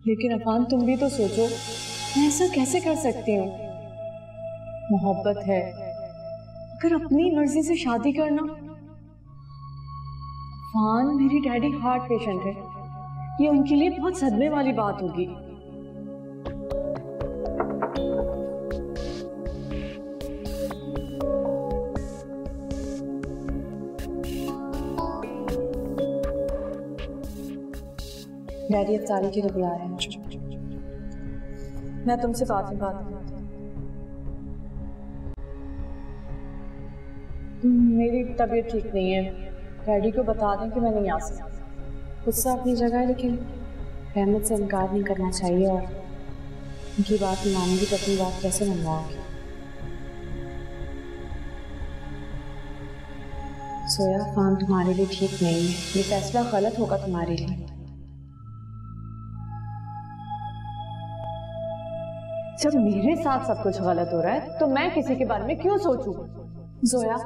लेकिन अफान तुम भी तो सोचो, मैं ऐसा कैसे कर सकती हूँ? मोहब्बत है, अगर अपनी मर्जी से शादी करना। अफान, मेरी डैडी हार्ट पेशेंट है, ये उनके लिए बहुत सदमे वाली बात होगी। डैडी अफ्तारी के लिए बुला रहे हैं मुझे। मैं तुमसे बाद में बात करती हूँ। मेरी तबीयत ठीक नहीं है, डैडी को बता दें कि मैं नहीं आ सकती। गुस्सा अपनी जगह है, लेकिन रहमत से इनकार नहीं करना चाहिए, और उनकी बात नहीं मानेंगी तो अपनी बात कैसे मनवाओगी? सोया, फान तुम्हारे लिए ठीक नहीं है, ये फैसला गलत होगा तुम्हारे लिए। जब मेरे साथ सब कुछ गलत हो रहा है तो मैं किसी के बारे में क्यों सोचूं? जोया,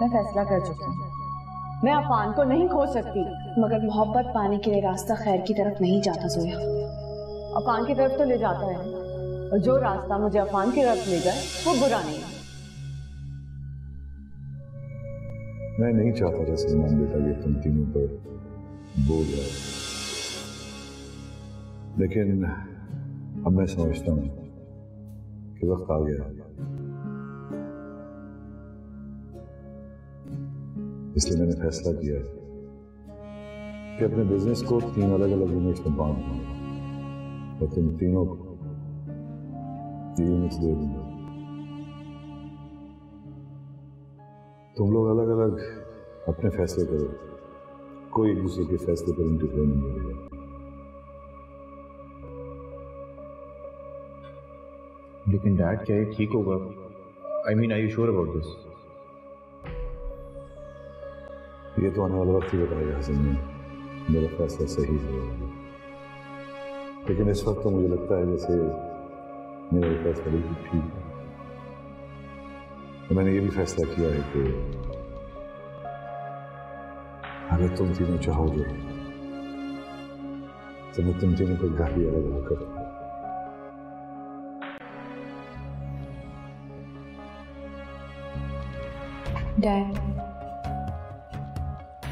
मैं फैसला कर चुकी हूँ, मैं अफान को नहीं खो सकती। मगर मोहब्बत पाने के लिए रास्ता खैर की तरफ नहीं जाता जोया। अफान की तरफ तो ले जाता है, और जो रास्ता मुझे अफान की तरफ ले जाए वो बुरा नहीं है। मैं नहीं चाहता था सलमान बेटा ये तुम तीनों पर बोझ है, लेकिन अब मैं समझता हूँ कि वक्त आ गया है, इसलिए मैंने फैसला किया है कि अपने बिजनेस को 3 अलग अलग यूनिट्स में बांट दूंगा और तुम तीनों को ये यूनिट्स दे दूंगा। तुम लोग अलग अलग अपने फैसले करो, कोई एक दूसरे के फैसले पर इंटरफेयर नहीं करेगा। लेकिन डैड, क्या ये ठीक होगा? I mean, are you sure about this? ये तो आने वाला वक्त ही बताएगा हसन में मेरा फैसला सही है, लेकिन इस वक्त तो मुझे लगता है जैसे मेरा फैसला बिल्कुल ठीक है। तो मैंने ये भी फैसला किया है कि अगर तुम तीनों चाहोगे तो मैं तुम तीनों को घर भी अलग अलग करूंगा। डैड,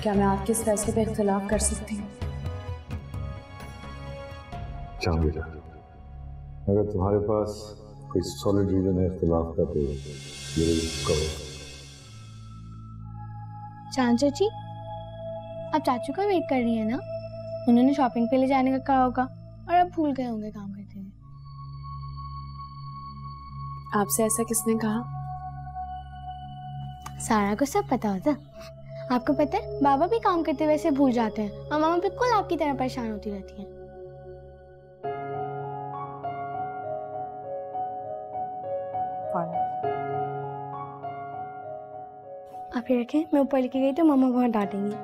क्या मैं आपके इस फैसले पे इख्तिलाफ कर सकती हूँ? चाह बेटा, अगर तुम्हारे पास कोई सॉलिड रीजन है इख्तिलाफ का तो ये करो। चाचा जी, आप चाचू का वेट कर रही है ना? उन्होंने शॉपिंग पे ले जाने का कहा होगा और अब भूल गए होंगे काम करते हुए। आपसे ऐसा किसने कहा? सारा को सब पता होता। आपको पता है, बाबा भी काम करते वैसे भूल जाते हैं, और मामा बिल्कुल आपकी तरह परेशान होती रहती हैं। आप ये रखें, मैं ऊपर लेके गई तो मामा बहुत डांटेंगी।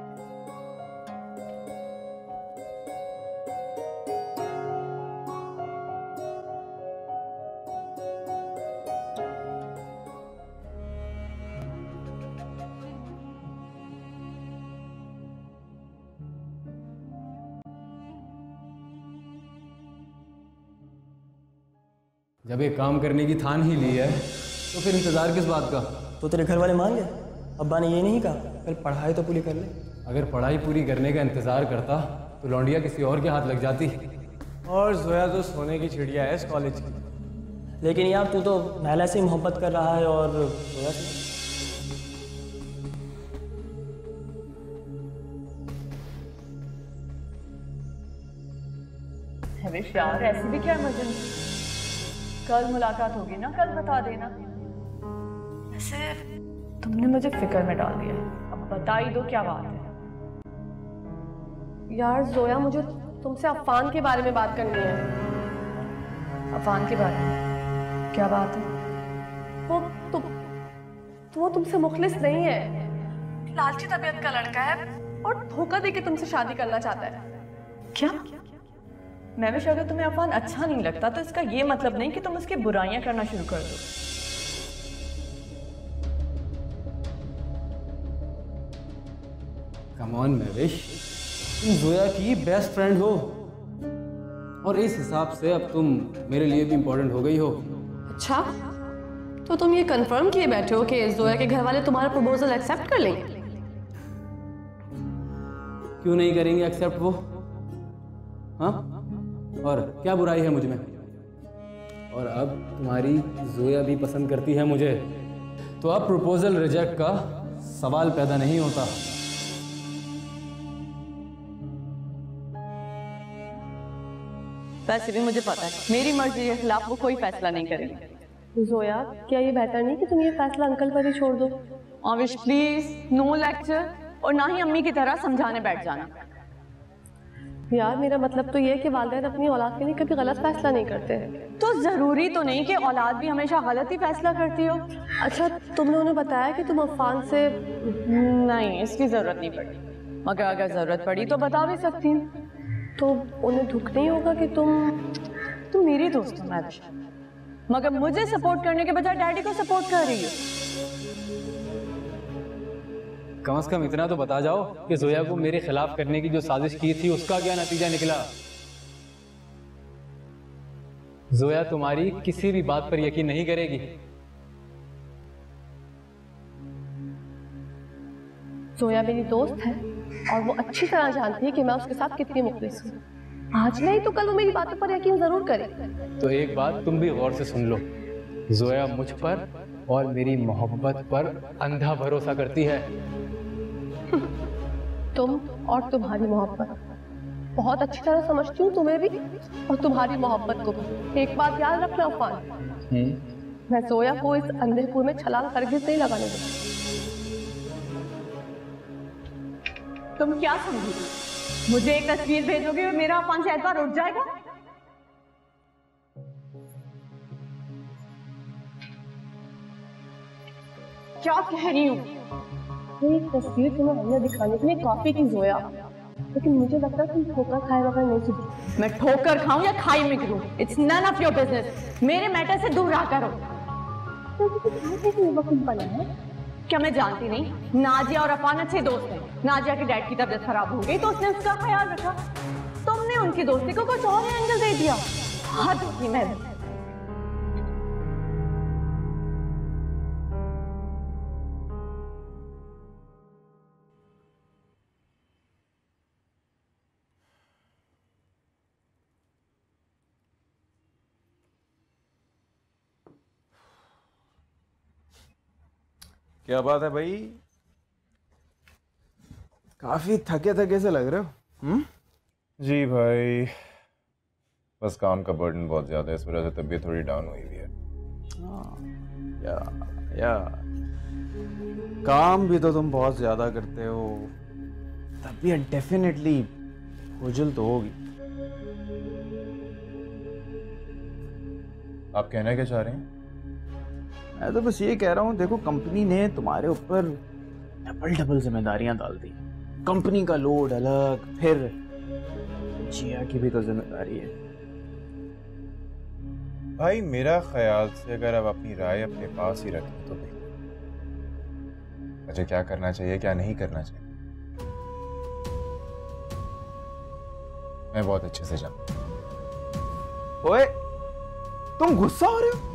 जब ये काम करने की ठान ही ली है तो फिर इंतजार किस बात का? तो तेरे घर वाले मान गए? अब्बा ने ये नहीं कहा कल पढ़ाई तो पूरी कर ले? अगर पढ़ाई पूरी करने का इंतजार करता तो लौंडिया किसी और के हाथ लग जाती। और जोया तो सोने की चिड़िया है इस कॉलेज की। लेकिन यार, तू तो नायला से मोहब्बत कर रहा है और जोया से। हमेश यार, ऐसी भी क्या इमरजेंसी? कल मुलाकात होगी ना, कल बता देना। ऐसे तुमने मुझे फिक्र में डाल दिया, अब बता ही दो क्या बात है। यार जोया, मुझे तुमसे अफान के बारे में बात करनी है। अफान के बारे में क्या बात है? वो तुमसे मुखलिस नहीं है, लालची तबीयत का लड़का है और धोखा देके तुमसे शादी करना चाहता है। क्या? महविश, अगर तुम्हें अफान अच्छा नहीं लगता तो इसका ये मतलब नहीं कि तुम उसकी बुराइयां करना शुरू कर दो। कम ऑन महविश, तुम जोया की बेस्ट फ्रेंड हो और इस हिसाब से अब तुम मेरे लिए भी इम्पोर्टेंट हो गई हो। अच्छा, तो तुम ये कंफर्म किए बैठे हो कि जोया के घर वाले तुम्हारा प्रपोजल एक्सेप्ट कर लेंगे? क्यों नहीं करेंगे एक्सेप्ट वो? हाँ, और क्या बुराई है मुझ में? और अब तुम्हारी जोया भी पसंद करती है मुझे, तो अब प्रपोजल रिजेक्ट का सवाल पैदा नहीं होता। वैसे भी मुझे पता है मेरी मर्जी के खिलाफ वो कोई फैसला नहीं करेंगे। जोया, क्या ये बेहतर नहीं कि तुम ये फैसला अंकल पर ही छोड़ दो? आविश प्लीज, नो लेक्चर, और ना ही अम्मी की तरह समझाने बैठ जाना। यार, मेरा मतलब तो ये है कि वालिदैन अपनी औलाद के लिए कभी गलत फैसला नहीं करते हैं। तो जरूरी तो नहीं कि औलाद भी हमेशा गलत ही फैसला करती हो। अच्छा, तुम लोगों ने बताया कि तुम अफान से... नहीं, इसकी जरूरत नहीं पड़ी, मगर अगर जरूरत पड़ी तो बता भी सकती हूँ। तो उन्हें दुख नहीं होगा कि तुम मेरी दोस्त हो मैविश, मगर मुझे सपोर्ट करने के बजाय डैडी को सपोर्ट कर रही हो। कम से कम इतना तो बता जाओ कि जोया को मेरे खिलाफ करने की जो साजिश की थी उसका क्या नतीजा निकला। जोया तुम्हारी किसी भी बात पर यकीन नहीं करेगी। जोया मेरी दोस्त है और वो अच्छी तरह जानती है कि मैं उसके साथ कितनी मुखलिस हूँ। आज नहीं तो कल वो मेरी बातों पर यकीन जरूर करे। तो एक बात तुम भी गौर से सुन लो, जोया मुझ पर और मेरी मोहब्बत पर अंधा भरोसा करती है। तुम और तुम्हारी मोहब्बत बहुत अच्छी तरह समझती हूँ, तुम्हें भी और तुम्हारी मोहब्बत को भी। एक बात याद रखना अफान, मैं जोया को इस अंधेपुर में छलांग हरगिज़ नहीं लगाने दूंगी। तुम क्या समझोगे? मुझे एक तस्वीर भेजोगे और मेरा अफान से एतबार उठ जाएगा? क्या कह रही हूँ? ये तस्वीर तुम्हें हमने दिखाने के लिए काफी थी जोया, लेकिन मुझे लगता है तुम ठोकर खाए बगैर नहीं सुधी। मैं ठोकर खाऊं या खाई में गिरूं, it's none of your business. मेरे मैटर से दूर रहा करो। वक्त बना है क्या मैं जानती नहीं? नाजिया और अफान अच्छे दोस्त हैं। नाजिया के डैड की तबीयत खराब हो गई तो उसने उसका ख्याल रखा। तुमने उनकी दोस्ती को कुछ और एंगल दे दिया। हद होगी। मैं क्या बात है भाई, काफी थके थके से लग रहे हो। जी भाई, बस काम का बर्डन बहुत ज्यादा है, इस वजह से तबीयत थोड़ी डाउन हुई हुई है। या काम भी तो तुम बहुत ज्यादा करते हो, तबीयत डेफिनेटली खुजल तो होगी। आप कहना क्या चाह रहे हैं? मैं तो बस ये कह रहा हूँ, देखो कंपनी ने तुम्हारे ऊपर डबल जिम्मेदारियां डाल दी। कंपनी का लोड अलग, फिर जिया की भी तो जिम्मेदारी है। भाई मेरा ख्याल से अगर आप अपनी राय अपने पास ही रखें तो बेहतर। मुझे क्या करना चाहिए क्या नहीं करना चाहिए मैं बहुत अच्छे से जानता हूं। ओए, तुम गुस्सा हो रहे हो?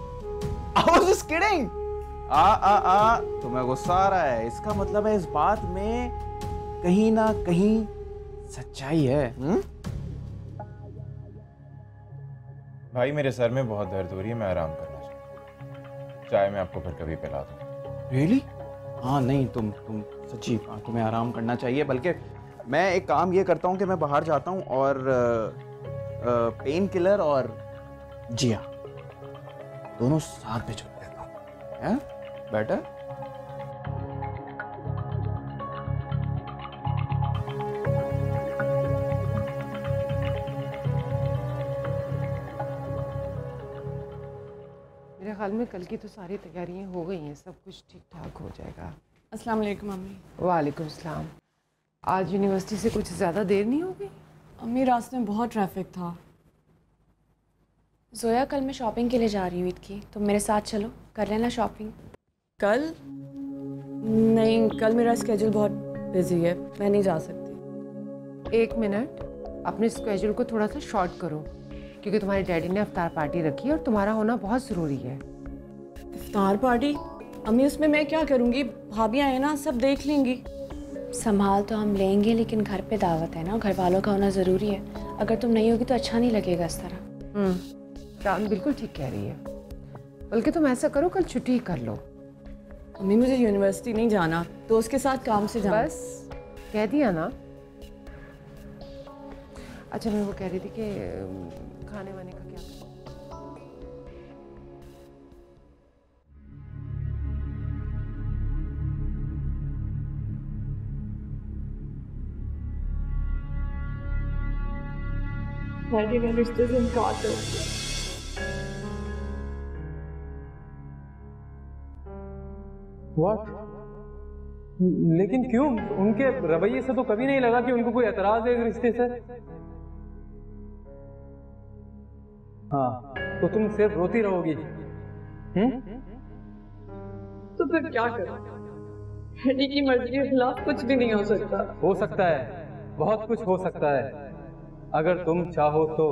I was just kidding. तुम्हें गुस्सा आ रहा है, इसका मतलब है इस बात में कहीं ना कहीं सच्चाई है। भाई मेरे सर में बहुत दर्द हो रही है, मैं आराम करना चाहता हूँ। चाय मैं आपको फिर कभी पिला दूँ। रियली? हाँ नहीं, तुम सच्ची, तुम्हें आराम करना चाहिए। बल्कि मैं एक काम ये करता हूँ कि मैं बाहर जाता हूँ और पेन किलर और जिया दोनों साथ में चुप देता हूँ। बेटर? मेरे ख्याल में कल की तो सारी तैयारियां हो गई हैं, सब कुछ ठीक ठाक हो जाएगा। अस्सलाम वालेकुम अम्मी। वालेकुम सलाम। आज यूनिवर्सिटी से कुछ ज़्यादा देर नहीं हो गई? अम्मी, रास्ते में बहुत ट्रैफिक था। जोया, कल मैं शॉपिंग के लिए जा रही हूँ ईद की, तुम मेरे साथ चलो, कर लेना शॉपिंग। कल? नहीं, कल मेरा स्केड्यूल बहुत बिजी है, मैं नहीं जा सकती। एक मिनट, अपने स्केड्यूल को थोड़ा सा शॉर्ट करो, क्योंकि तुम्हारे डैडी ने अफ्तार पार्टी रखी है और तुम्हारा होना बहुत ज़रूरी है। इफ्तार पार्टी? अम्मी उसमें मैं क्या करूँगी? भाभी आए ना, सब देख लेंगी। संभाल तो हम लेंगे, लेकिन घर पे दावत है ना, घर वालों का होना ज़रूरी है। अगर तुम नहीं होगी तो अच्छा नहीं लगेगा इस तरह। चांद बिल्कुल ठीक कह रही है। बल्कि तुम ऐसा करो, कल छुट्टी ही कर लो। अम्मी मुझे यूनिवर्सिटी नहीं जाना, दोस्त के साथ काम से जाना। बस कह दिया ना। अच्छा, मैं वो कह रही थी कि खाने वाने का क्या करें? डैडी ने रिश्ते से इनकार कर दिया। What? लेकिन क्यों? उनके रवैये से तो कभी नहीं लगा कि उनको कोई एतराज है इस रिश्ते से। हाँ, तो तुम सिर्फ रोती रहोगी? तो फिर क्या करूं? डैडी की मर्जी के खिलाफ कुछ भी नहीं हो सकता। हो सकता है, बहुत कुछ हो सकता है, अगर तुम चाहो तो।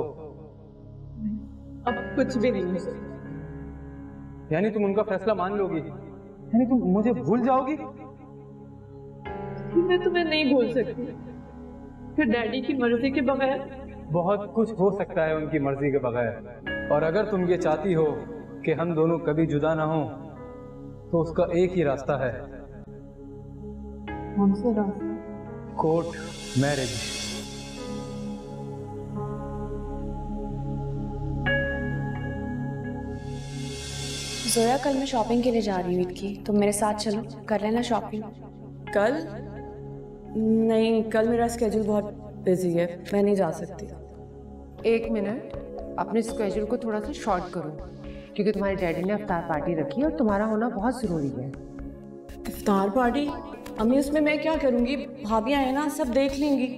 अब कुछ भी नहीं हो सकता। यानी तुम उनका फैसला मान लोगी? यानी तुम मुझे भूल जाओगी? मैं तुम्हें नहीं भूल सकती। फिर डैडी की मर्जी के बगैर? बहुत कुछ हो सकता है उनकी मर्जी के बगैर। और अगर तुम ये चाहती हो कि हम दोनों कभी जुदा ना हो, तो उसका एक ही रास्ता है। कौन सा रास्ता? Court marriage. जोया, कल मैं शॉपिंग के लिए जा रही हूँ ईद की, तुम मेरे साथ चलो, कर लेना शॉपिंग। कल? नहीं, कल मेरा स्केड्यूल बहुत बिजी है, मैं नहीं जा सकती। एक मिनट, अपने स्केड्यूल को थोड़ा सा शॉर्ट करो, क्योंकि तुम्हारे डैडी ने अफ्तार पार्टी रखी है और तुम्हारा होना बहुत ज़रूरी है। इफ्तार पार्टी? अम्मी उसमें मैं क्या करूँगी? भाभी आए ना, सब देख लेंगी।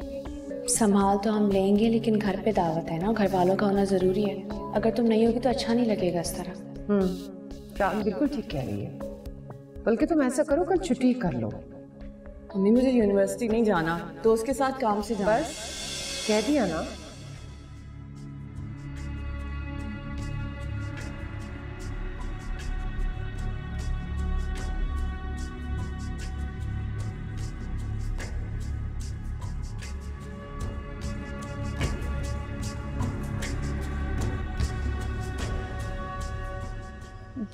संभाल तो हम लेंगे, लेकिन घर पे दावत है ना, घर वालों का होना ज़रूरी है। अगर तुम नहीं होगी तो अच्छा नहीं लगेगा इस तरह। चांद बिल्कुल ठीक कह रही है। बल्कि तुम ऐसा करो, कल छुट्टी ही कर लो। अम्मी मुझे यूनिवर्सिटी नहीं जाना, दोस्त के साथ काम से जाना। बस कह दिया ना।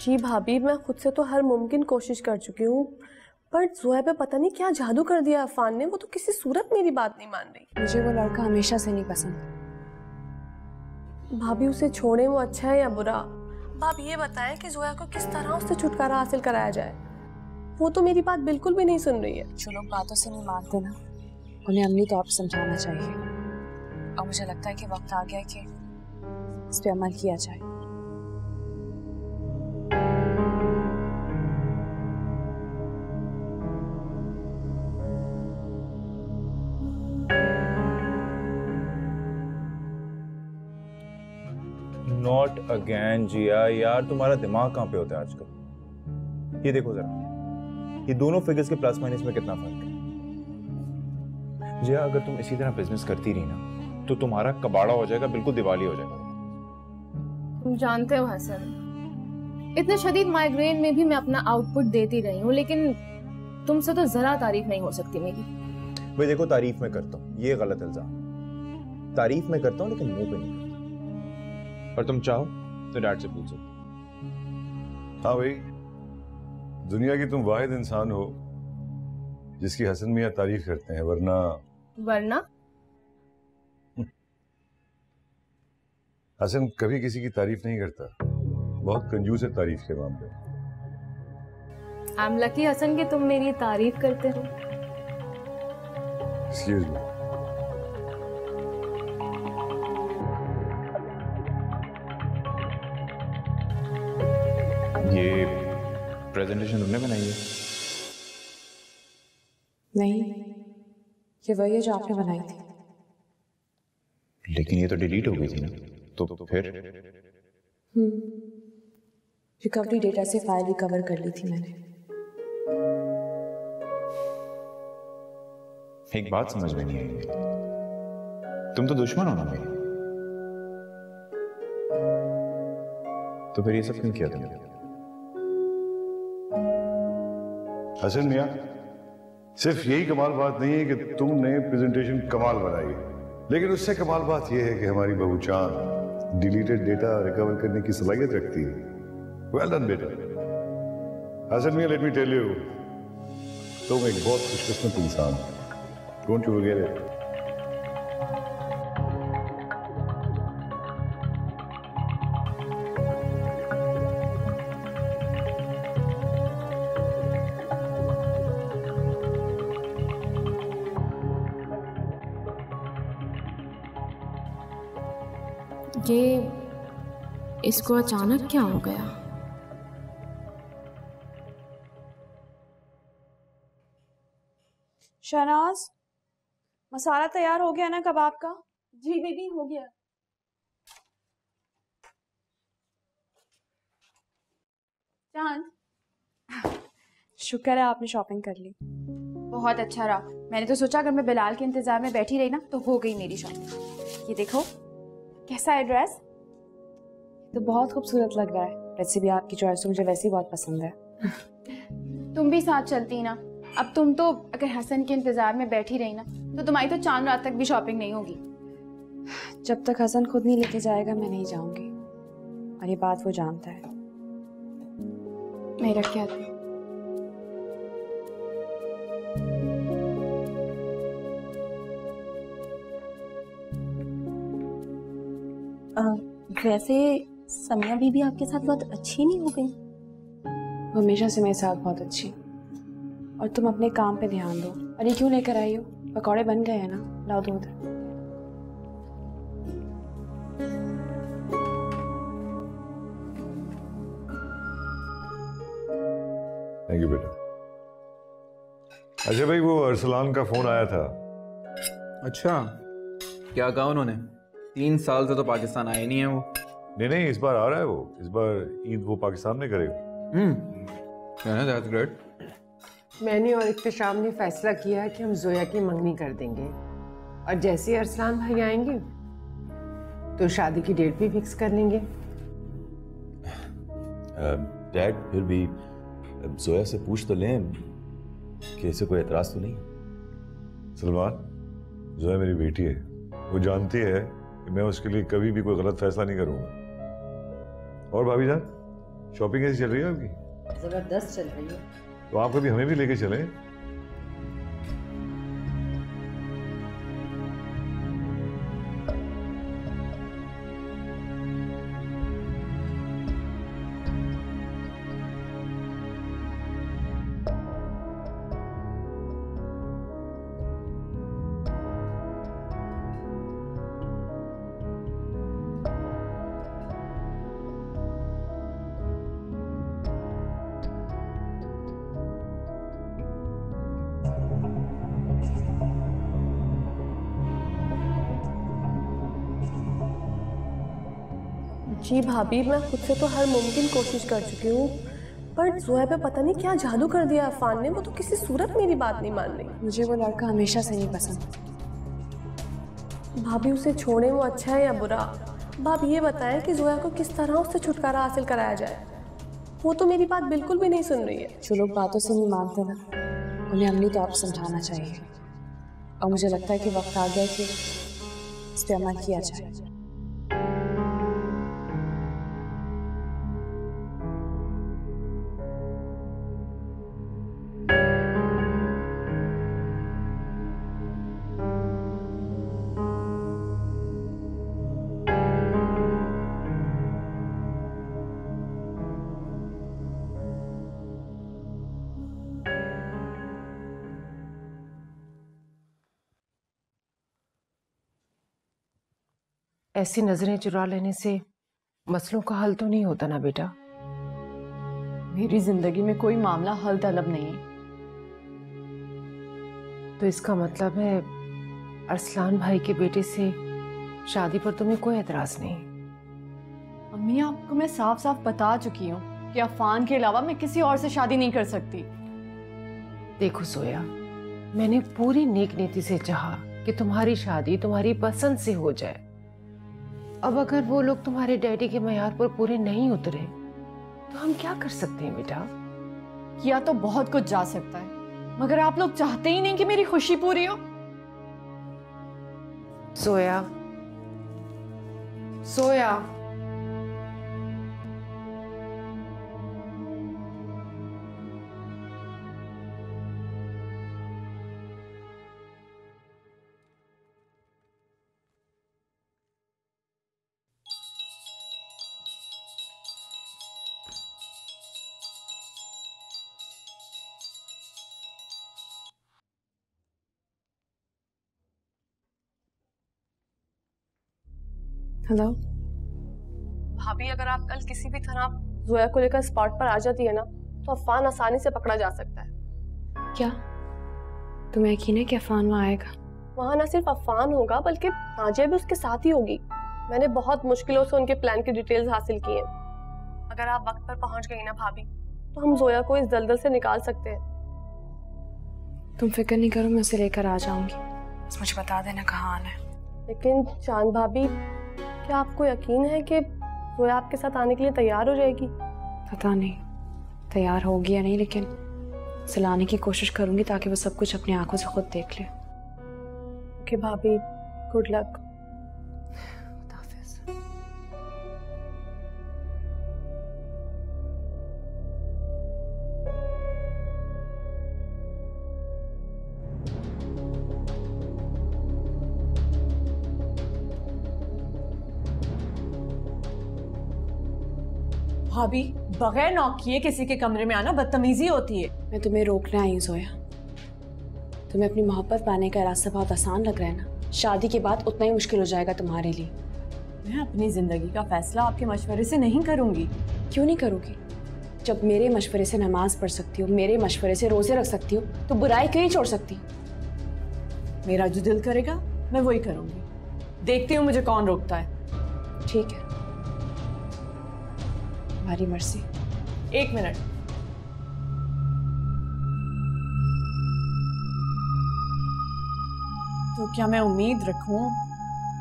जी भाभी, मैं खुद से तो हर मुमकिन कोशिश कर चुकी हूँ, पर जोया पे पता नहीं क्या जादू कर दिया अफान ने। वो तो किसी सूरत मेरी बात नहीं मान रही। मुझे वो लड़का हमेशा से नहीं पसंद। भाभी, उसे छोड़े वो अच्छा है या बुरा? भाभी ये बताएं कि जोया को किस तरह उससे छुटकारा हासिल कराया जाए। वो तो मेरी बात बिल्कुल भी नहीं सुन रही है। जो लोग बातों से नहीं मानते ना, उन्हें अमली तौर पर समझाना चाहिए। और मुझे लगता है कि वक्त आ गया कि इस पे अमल किया जाए। नॉट अगेन जिया, यार तुम्हारा दिमाग कहाँ पे होता है आजकल? ये देखो जरा, ये दोनों फिगर्स के प्लस माइनस में कितना फर्क है। जिया, अगर तुम इसी तरह बिजनेस करती रही ना, तो तुम्हारा कबाड़ा हो जाएगा, बिल्कुल दिवाली हो जाएगा। तुम जानते हो हसन, इतने शदीद माइग्रेन में भी मैं अपना आउटपुट देती रही हूँ, लेकिन तुमसे तो जरा तारीफ नहीं हो सकती मेरी। भाई देखो, तारीफ में करता हूँ, ये गलत इल्जाम। तारीफ में करता हूँ लेकिन मुंह पे नहीं करता। और तुम चाहो तो डैड से पूछ सकते। हाँ भाई, दुनिया की तुम वाहिद इंसान हो जिसकी हसन मियां तारीफ करते हैं, वरना हसन कभी किसी की तारीफ नहीं करता, बहुत कंजूस है तारीफ के मामले। आई एम लकी हसन कि तुम मेरी तारीफ करते हो। Excuse me. ये प्रेजेंटेशन तुमने बनाई है? नहीं, ये वही है जो आपने बनाई थी। लेकिन ये तो डिलीट हो गई थी ना, तो फिर? रिकवरी डेटा से फाइल रिकवर कर ली थी मैंने। एक बात समझ में नहीं आई मेरी, तुम तो दुश्मन हो ना मेरी, तो फिर ये सब क्यों किया तुमने? हसन मियां, सिर्फ यही कमाल बात नहीं है कि तुमने प्रेजेंटेशन कमाल बनाई, लेकिन उससे कमाल बात यह है कि हमारी बहू चांद डिलीटेड डेटा रिकवर करने की सलाहियत रखती है। वेल डन बेटा। हसन मियां, लेट मी टेल यू, तुम एक बहुत खुशकिस्मत इंसान हो। Don't you forget it. ये इसको अचानक क्या हो गया? शहनाज, मसाला तैयार हो गया ना कबाब का? जी दीदी, हो गया। चांद, शुक्र है आपने शॉपिंग कर ली। बहुत अच्छा रहा। मैंने तो सोचा अगर मैं बिलाल के इंतजार में बैठी रही ना तो हो गई मेरी शॉपिंग। ये देखो कैसा है ड्रेस। तो बहुत खूबसूरत लग रहा है। वैसे भी आपकी चॉइस तो मुझे वैसे ही बहुत पसंद है। तुम भी साथ चलती ना। अब तुम तो अगर हसन के इंतजार में बैठी रही ना तो तुम्हारी तो चांद रात तक भी शॉपिंग नहीं होगी। जब तक हसन खुद नहीं लेके जाएगा मैं नहीं जाऊंगी, और ये बात वो जानता है। मैं रख के आती हूँ। वैसे समिया बीबी आपके साथ बहुत अच्छी नहीं हो गई? हमेशा से मेरे साथ बहुत अच्छी। और तुम अपने काम पे ध्यान दो। और ये क्यों लेकर आई हो? पकौड़े बन गए हैं ना, लाओ दो उधर। थैंक यू बेटा। अच्छा भाई, वो अरसलान का फोन आया था। अच्छा, क्या कहा उन्होंने? 3 साल से तो पाकिस्तान आए नहीं है वो। नहीं, इस बार आ रहा है वो। इस बार ईद वो पाकिस्तान में करेगा। That's great. मैंने और इख्तिशाम ने फैसला किया है कि हम जोया की मंगनी कर देंगे, और जैसे ही अरसलान भाई आएंगे तो शादी की डेट भी फिक्स कर लेंगे। डैड, फिर भी जोया से पूछ तो लें कि इसे कोई एतराज तो नहीं? सलमान, जोया मेरी बेटी है। वो जानती है कि मैं उसके लिए कभी भी कोई गलत फैसला नहीं करूंगा। और भाभी जान, शॉपिंग कैसी चल रही है आपकी? जबरदस्त चल रही है। तो आप कभी हमें भी लेके चलें। जी भाभी, मैं खुद से तो हर मुमकिन कोशिश कर चुकी हूँ, पर जोया पे पता नहीं क्या जादू कर दिया अफान ने। वो तो किसी सूरत मेरी बात नहीं मान रही। मुझे वो लड़का हमेशा से नहीं पसंद। भाभी, उसे छोड़े वो अच्छा है या बुरा? भाभी ये बताएं कि जोया को किस तरह उससे छुटकारा हासिल कराया जाए। वो तो मेरी बात बिल्कुल भी नहीं सुन रही है। जो लोग बातों से नहीं मानते ना, उन्हें अमली तौर पर समझाना चाहिए। और मुझे लगता है कि वक्त आ गया कि इस पर अमल किया जाए। ऐसी नजरें चुरा लेने से मसलों का हल तो नहीं होता ना बेटा। मेरी जिंदगी में कोई मामला हल तलब नहीं। तो इसका मतलब है अरसलान भाई के बेटे से शादी पर तुम्हें कोई एतराज नहीं? अम्मी, आपको मैं साफ साफ बता चुकी हूँ कि अफान के अलावा मैं किसी और से शादी नहीं कर सकती। देखो सोया, मैंने पूरी नेक नीति से चाहा कि तुम्हारी शादी तुम्हारी पसंद से हो जाए। अब अगर वो लोग तुम्हारे डैडी के मयार पर पूरे नहीं उतरे तो हम क्या कर सकते हैं बेटा? किया तो बहुत कुछ जा सकता है, मगर आप लोग चाहते ही नहीं कि मेरी खुशी पूरी हो। सोया, सोया। हेलो भाभी, अगर आप कल किसी भी तरह जोया को लेकर स्पॉट पर आ जाती है ना, तो अफान आसानी से पकड़ा जा सकता है। क्या तुम्हें यकीन है कि अफान वहाँ आएगा? वहाँ न सिर्फ अफान होगा बल्कि नाजिया भी उसके साथ ही होगी। मैंने बहुत मुश्किलों से उनके प्लान की डिटेल्स हासिल की हैं। अगर आप वक्त पर पहुंच गई ना भाभी, तो हम जोया को इस दलदल से निकाल सकते हैं। तुम फिक्र नहीं करो, मैं उसे लेकर आ जाऊंगी, बस मुझे बता देना कहाँ आना है। लेकिन चांद भाभी, क्या आपको यकीन है कि जोया आपके साथ आने के लिए तैयार हो जाएगी? पता नहीं तैयार होगी या नहीं, लेकिन सुलाने की कोशिश करूंगी ताकि वो सब कुछ अपनी आंखों से खुद देख ले। ओके भाभी, गुड लक। भाभी, बगैर नॉक किए किसी के कमरे में आना बदतमीजी होती है। मैं तुम्हें रोकने आई हूँ जोया। तुम्हें अपनी मोहब्बत पाने का रास्ता बहुत आसान लग रहा है ना? शादी के बाद उतना ही मुश्किल हो जाएगा तुम्हारे लिए। मैं अपनी जिंदगी का फैसला आपके मशवरे से नहीं करूंगी। क्यों नहीं करोगी? जब मेरे मशवरे से नमाज पढ़ सकती हो, मेरे मशवरे से रोजे रख सकती हो, तो बुराई क्यों नहीं छोड़ सकती? मेरा जो दिल करेगा मैं वही करूंगी। देखती हूँ मुझे कौन रोकता है। ठीक है, तुम्हारी मर्जी। एक मिनट, तो क्या मैं उम्मीद रखूं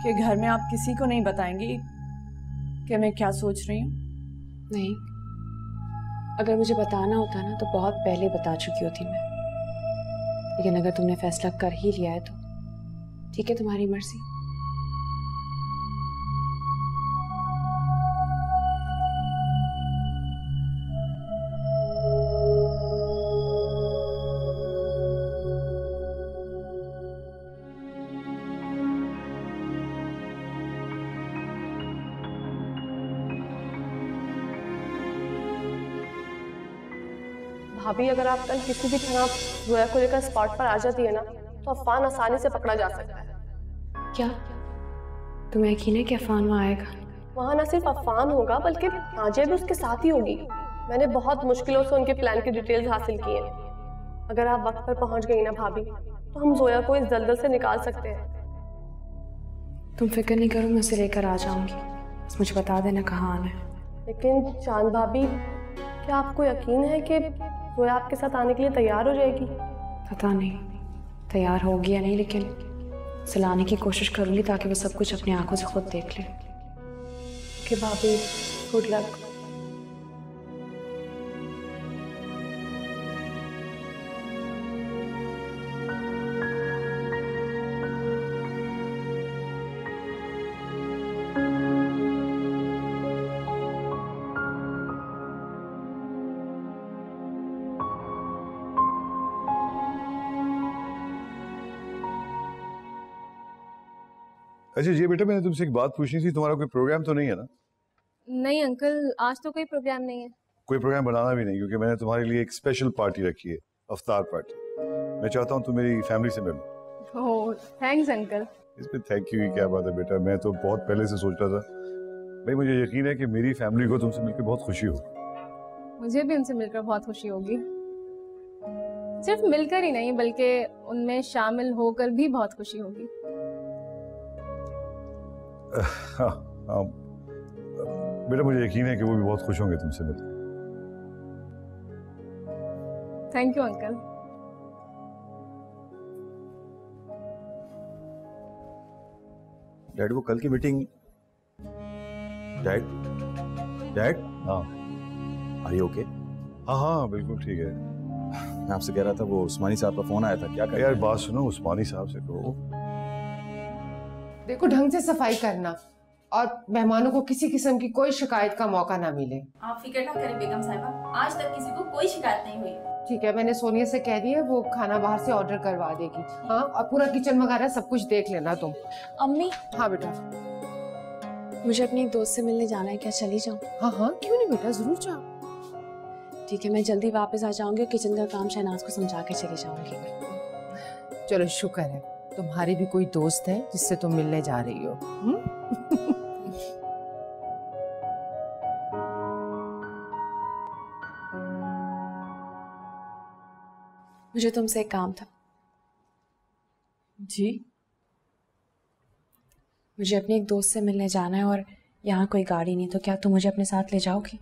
कि घर में आप किसी को नहीं बताएंगी कि मैं क्या सोच रही हूँ? नहीं, अगर मुझे बताना होता ना तो बहुत पहले बता चुकी होती मैं। लेकिन अगर तुमने फैसला कर ही लिया है तो ठीक है, तुम्हारी मर्जी। भाभी, अगर आप कल किसी भी तरह जोया को लेकर स्पॉट पर आ जाती है ना, तो अफान आसानी से पकड़ा जा सकता है। क्या तुम्हें यकीन है कि अफान वहाँ आएगा? वहाँ न सिर्फ अफान होगा बल्कि नाजिया भी उसके साथ ही होगी। मैंने बहुत मुश्किलों से उनके प्लान की डिटेल्स हासिल की हैं। अगर आप वक्त पर पहुंच गई ना भाभी, तो हम जोया को इस दलदल से निकाल सकते हैं। तुम फिक्र नहीं करो, मैं उसे लेकर आ जाऊंगी, बस मुझे बता देना कहाँ आना है। लेकिन चांद भाभी, क्या आपको यकीन है कि जोया आपके साथ आने के लिए तैयार हो जाएगी? पता नहीं तैयार होगी या नहीं, लेकिन सुलाने की कोशिश करूंगी ताकि वो सब कुछ अपनी आंखों से खुद देख ले। ओके भाभी, गुड लक। अच्छा जी बेटा, मैंने तुमसे एक बात पूछनी थी। तुम्हारा कोई प्रोग्राम तो नहीं है ना? नहीं अंकल, आज तो कोई प्रोग्राम नहीं है। कोई प्रोग्राम बनाना भी नहीं, क्योंकि मैंने तुम्हारे लिए एक स्पेशल पार्टी रखी है, अफ्तार पार्टी। मैं चाहता हूँ तुम मेरी फैमिली से मिलो। ओह थैंक्स अंकल। इसमें थैंक यू की क्या बात है बेटा, मैं तो बहुत पहले से सोच रहा था। भाई मुझे यकीन है कि मेरी फैमिली को तुमसे मिलकर बहुत खुशी होगी। मुझे भी उनसे मिलकर बहुत खुशी होगी। सिर्फ मिलकर ही नहीं बल्कि उनमें शामिल होकर भी बहुत खुशी होगी। हाँ हाँ बेटा, मुझे यकीन है कि वो भी बहुत खुश होंगे तुमसे मिलकर। Thank you uncle. डैड वो कल की मीटिंग डैड डैड हाँ आर यू ओके? हाँ हाँ बिल्कुल ठीक है। मैं आपसे कह रहा था वो उस्मानी साहब का फोन आया था, क्या कर यार बात सुनो, उस्मानी साहब से कहो। देखो ढंग से सफाई करना और मेहमानों को किसी किस्म की कोई शिकायत का मौका ना मिले। आप फिक्र ना करें बेगम साहिबा, आज तक किसी को कोई शिकायत नहीं हुई। ठीक है, मैंने सोनिया से कह दिया वो खाना बाहर से ऑर्डर करवा देगी। हाँ, और पूरा किचन वगैरह सब कुछ देख लेना तुम। अम्मी। हाँ बेटा। मुझे अपनी एक दोस्त से मिलने जाना है, क्या चली जाऊँ? हाँ हाँ क्यों नहीं बेटा, जरूर जाओ। ठीक है, मैं जल्दी वापस आ जाऊंगी और किचन का काम शहनाज को समझा के चली जाऊंगी। चलो शुक्र है तुम्हारी भी कोई दोस्त है जिससे तुम मिलने जा रही हो। मुझे तुमसे एक काम था। जी? मुझे अपनी एक दोस्त से मिलने जाना है और यहाँ कोई गाड़ी नहीं, तो क्या तुम मुझे अपने साथ ले जाओगी?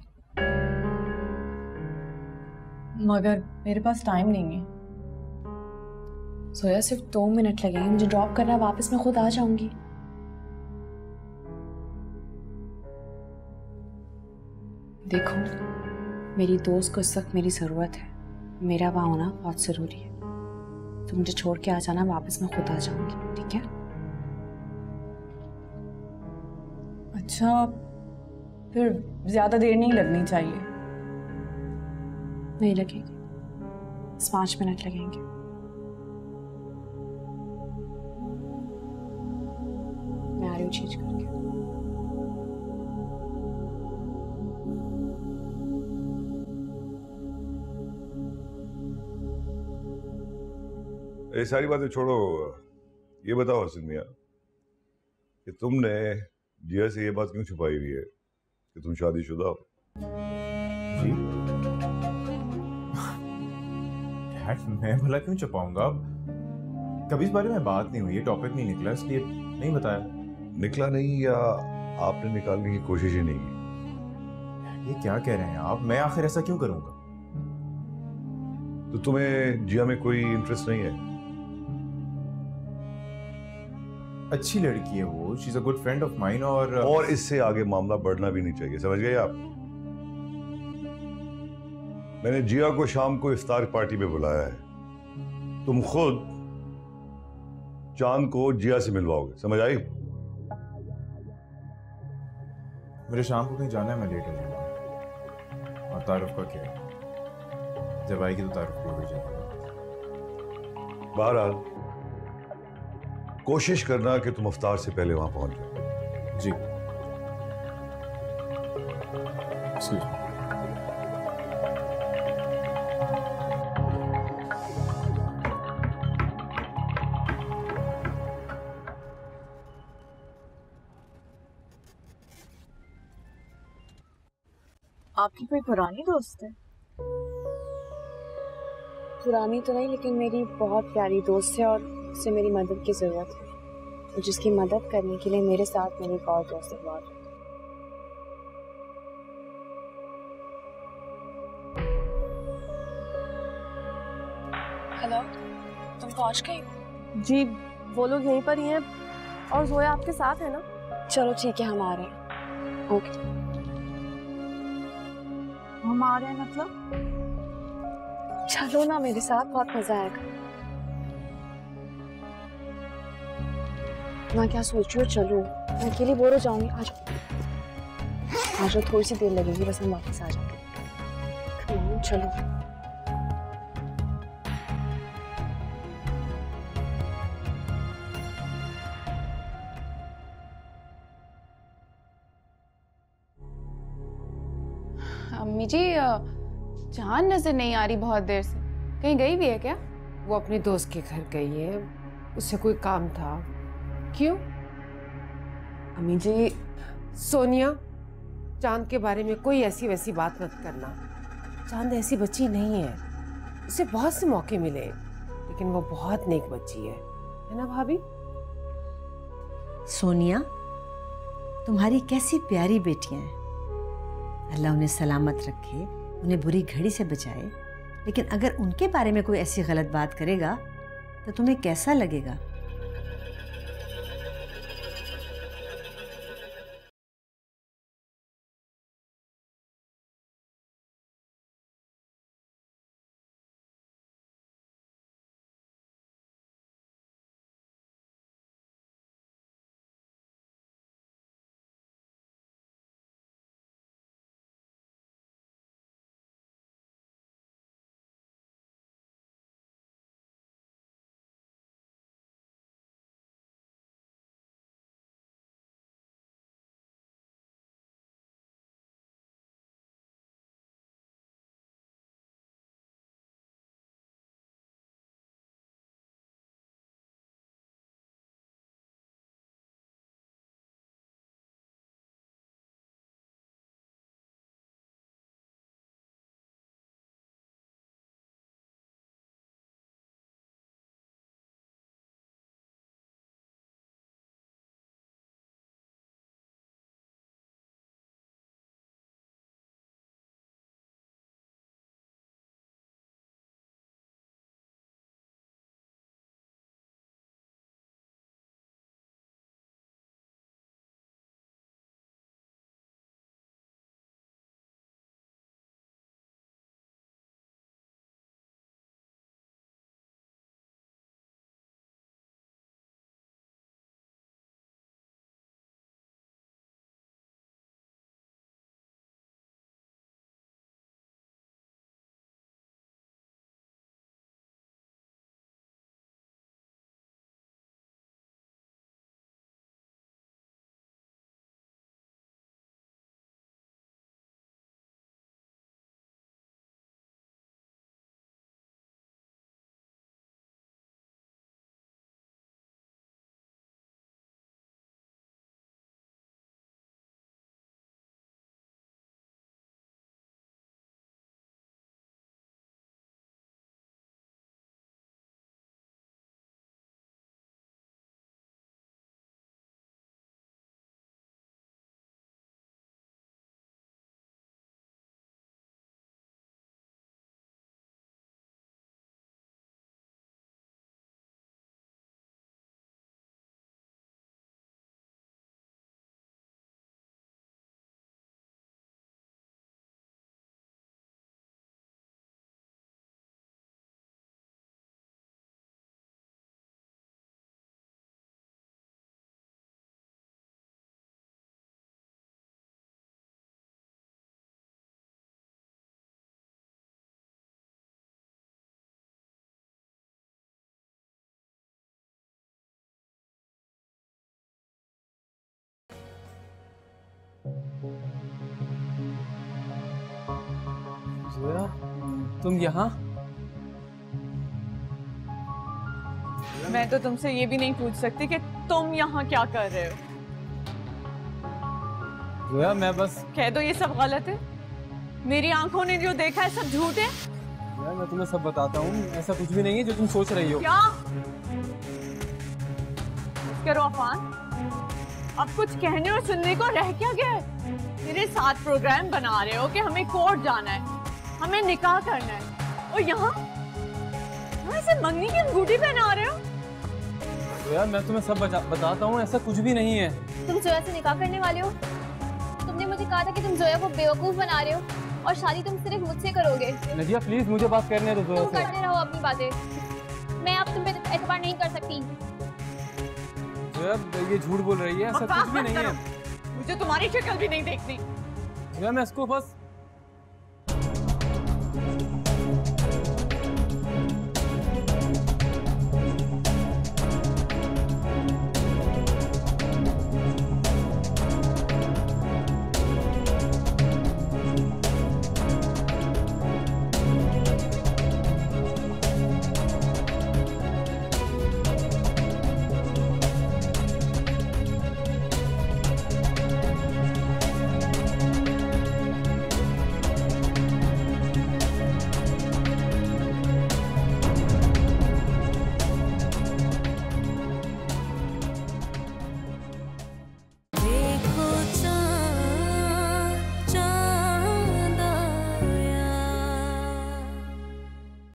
मगर मेरे पास टाइम नहीं है। सोया सिर्फ 2 मिनट लगेंगे, मुझे ड्रॉप करना, वापस मैं खुद आ जाऊंगी। देखो मेरी दोस्त को इस वक्त मेरी ज़रूरत है, मेरा वहाँ होना बहुत ज़रूरी है। तो मुझे छोड़ के आ जाना, वापस मैं खुद आ जाऊंगी, ठीक है? अच्छा, फिर ज़्यादा देर नहीं लगनी चाहिए। नहीं लगेगी, बस 5 मिनट लगेंगे। मैं आ रही हूँ चेंज करके। ये सारी बातें छोड़ो, ये बताओ हसन मियां कि तुमने जिया से ये बात क्यों छुपाई हुई है कि तुम शादीशुदा हो? जी डैड, मैं भला क्यों छुपाऊंगा? कभी इस बारे में बात नहीं हुई है, टॉपिक नहीं निकला, इसलिए नहीं बताया। निकला नहीं या आपने निकालने की कोशिश ही नहीं की? ये क्या कह रहे हैं आप? मैं आखिर ऐसा क्यों करूंगा? तो तुम्हें जिया में कोई इंटरेस्ट नहीं है? अच्छी लड़की है वो, she is a good friend of mine. और इससे आगे मामला बढ़ना भी नहीं चाहिए, समझ गए आप? मैंने जिया को शाम को इफ्तार पार्टी में बुलाया है, तुम खुद चांद को जिया से मिलवाओगे, समझ आई? मुझे शाम को कहीं जाना है, मैं लेट हो जाऊंगा। और तारुफ का क्या है? जब आएगी तो तारुफ भी हो जाएगा। बहरहाल कोशिश करना कि तुम इफ्तार से पहले वहां पहुंच जाओ। जी। Excuse me. आपकी कोई पुरानी दोस्त है? पुरानी तो नहीं, लेकिन मेरी बहुत प्यारी दोस्त है और उसे मेरी मदद की ज़रूरत है, तो जिसकी मदद करने के लिए मेरे साथ मेरी एक और दोस्त है। हेलो, तुम पहुंच गई? जी वो लोग यहीं पर ही हैं और जोया आपके साथ है ना? चलो ठीक है, हम आ रहे हैं। ओके। हम आ रहे हैं मतलब? चलो ना मेरे साथ, बहुत मजा आएगा। मैं क्या सोच रही हूँ, चलो, मैं अकेली बोर हो जाऊंगी। आ जाओ, थोड़ी सी देर लगेगी, बस हम वापस आ जाएंगे। चलो। अम्मी जी, जान नजर नहीं आ रही बहुत देर से, कहीं गई भी है क्या? वो अपने दोस्त के घर गई है, उससे कोई काम था। क्यों? अम्मी जी, सोनिया, चांद के बारे में कोई ऐसी वैसी बात मत करना। चांद ऐसी बच्ची नहीं है, उसे बहुत से मौके मिले, लेकिन वो बहुत नेक बच्ची है ना भाभी? सोनिया, तुम्हारी कैसी प्यारी बेटियां हैं। अल्लाह उन्हें सलामत रखे, उन्हें बुरी घड़ी से बचाए। लेकिन अगर उनके बारे में कोई ऐसी गलत बात करेगा तो तुम्हें कैसा लगेगा? जोया, तुम यहाँ? मैं तो तुमसे ये भी नहीं पूछ सकती कि तुम यहाँ क्या कर रहे हो। जोया, मैं बस कह दो ये सब गलत है। मेरी आंखों ने जो देखा है सब झूठ है। जोया, मैं तुम्हें सब बताता हूँ, ऐसा कुछ भी नहीं है जो तुम सोच रही हो। क्या करो अफान, अब कुछ कहने और सुनने को रह क्या गया है? मेरे साथ प्रोग्राम बना रहे हो कि हमें कोर्ट जाना है, हमें निकाह करना है, और यहाँ ऐसे मंगनी की अंगूठी पहना रहे हो। तो यार मैं तुम्हें सब बताता हूँ, ऐसा कुछ भी नहीं है। तुम जोया से निकाह करने वाले हो? तुमने मुझे कहा था कि तुम जोया को बेवकूफ बना रहे हो और शादी तुम सिर्फ मुझसे करोगे। नदिया प्लीज मुझे बात करने दो जोया से। तुम करते रहो अपनी बातें, मैं अब तुम पे एतबार नहीं कर सकती। जोया ये झूठ बोल रही है, ऐसा कुछ भी नहीं है। मुझे तुम्हारी शक्ल भी नहीं देखनी। जोया मैं इसको बस